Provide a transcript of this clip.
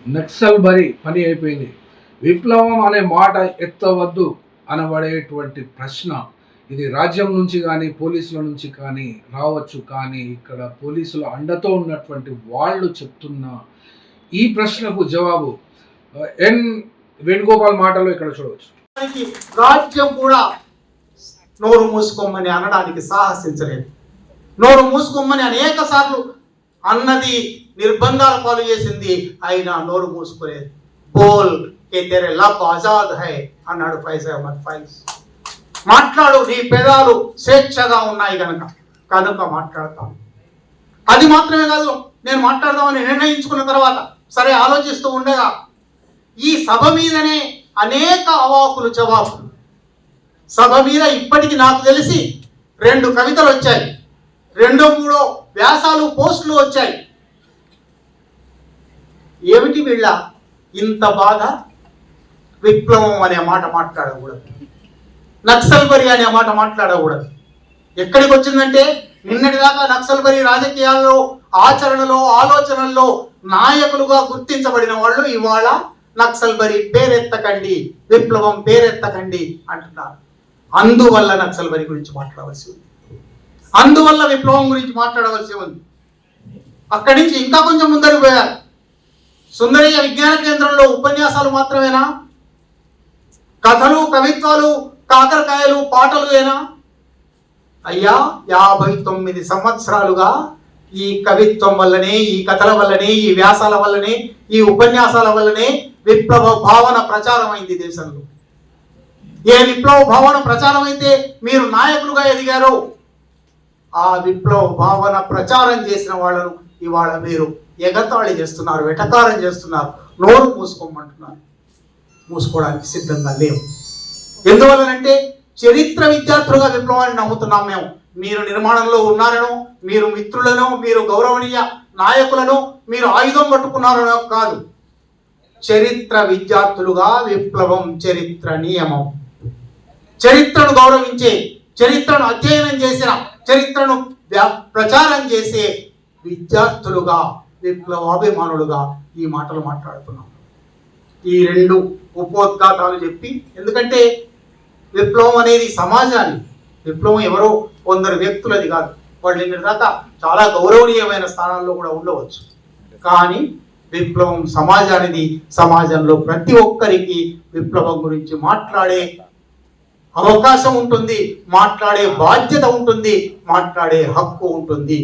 నక్సల్ బరి పని అయిపోయింది. విప్లవం అనే మాట ఎత్తవద్దు అనబడేటువంటి ప్రశ్న ఇది రాజ్యం నుంచి కానీ పోలీసుల నుంచి కానీ రావచ్చు. కానీ ఇక్కడ పోలీసుల అండతో ఉన్నటువంటి వాళ్ళు చెప్తున్న ఈ ప్రశ్నకు జవాబు ఎన్ వేణుగోపాల్ మాటలో ఇక్కడ చూడవచ్చు. రాజ్యం కూడా నోరు మూసుకోమని అనడానికి సాహసించలేదు. నోరు మూసుకోమని అనేక సార్లు అన్నది, నిర్బంధాల పాలు చేసింది, అయినా నోరు మూసుకోలేదు. బోల్ కే తెరే లబ్ ఆజాద్ హై అన్నాడు ఫైజ్ అహ్మద్ ఫైజ్. మాట్లాడు, నీ పెదాలు స్వేచ్ఛగా ఉన్నాయి కనుక మాట్లాడతాను. అది మాత్రమే కాదు, నేను మాట్లాడదామని నిర్ణయించుకున్న తర్వాత సరే ఆలోచిస్తూ ఉండగా ఈ సభ మీదనే అనేక అవాకులు జవాబులు. సభ మీద ఇప్పటికి నాకు తెలిసి 2 కవితలు వచ్చాయి, 2-3 వ్యాసాలు పోస్టులు వచ్చాయి. ఏమిటి వీళ్ళ ఇంత బాధ? విప్లవం అనే మాట మాట్లాడకూడదు, నక్సల్బరి అనే మాట మాట్లాడకూడదు. ఎక్కడికి వచ్చిందంటే నిన్నటిదాకా నక్సల్బరి రాజకీయాల్లో, ఆచరణలో, ఆలోచనల్లో నాయకులుగా గుర్తించబడిన వాళ్ళు ఇవాళ నక్సల్బరి పేరెత్తకండి, విప్లవం పేరెత్తకండి అంటున్నారు. అందువల్ల నక్సల్బరి గురించి మాట్లాడవలసి ఉంది, అందువల్ల విప్లవం గురించి మాట్లాడవలసి ఉంది. అక్కడి నుంచి ఇంకా కొంచెం ముందరికి పోయారు. సుందరయ్య విజ్ఞాన కేంద్రంలో ఉపన్యాసాలు మాత్రమేనా? కథలు, కవిత్వాలు, కాకరకాయలు, పాటలు ఏనా? అయ్యా, 59 సంవత్సరాలుగా ఈ కవిత్వం వల్లనే, ఈ కథల వల్లనే, ఈ వ్యాసాల వల్లనే, ఈ ఉపన్యాసాల వల్లనే విప్లవ భావన ప్రచారం అయింది దేశంలో. ఏ విప్లవ భావన ప్రచారం అయితే మీరు నాయకులుగా ఎదిగారో ఆ విప్లవ భావన ప్రచారం చేసిన వాళ్ళను ఇవాళ మీరు ఎగతాళి చేస్తున్నారు, వెటకారం చేస్తున్నారు, నోరు మూసుకోమంటున్నారు. మూసుకోవడానికి సిద్ధంగా లేవు. ఎందువల్లనంటే చరిత్ర విద్యార్థులుగా విప్లవాన్ని నమ్ముతున్నాం మేము. మీరు నిర్మాణంలో ఉన్నారనో, మీరు మిత్రులను, మీరు గౌరవనీయ నాయకులను, మీరు ఆయుధం పట్టుకున్నారనో కాదు. చరిత్ర విద్యార్థులుగా విప్లవం చరిత్ర నియమం. చరిత్రను గౌరవించే, చరిత్రను అధ్యయనం చేసిన, చరిత్రను ప్రచారం చేసే విద్యార్థులుగా, విప్లవాభిమానులుగా ఈ మాటలు మాట్లాడుతున్నాం. ఈ 2 ఉపోద్ఘాతాలు చెప్పి, ఎందుకంటే విప్లవం అనేది సమాజాన్ని, విప్లవం ఎవరో కొందరు వ్యక్తులది కాదు. వాళ్ళు నిన్నటిదాకా చాలా గౌరవనీయమైన స్థానాల్లో కూడా ఉండవచ్చు. కానీ విప్లవం సమాజానిది. సమాజంలో ప్రతి ఒక్కరికి విప్లవం గురించి మాట్లాడే అవకాశం ఉంటుంది, మాట్లాడే బాధ్యత ఉంటుంది, మాట్లాడే హక్కు ఉంటుంది.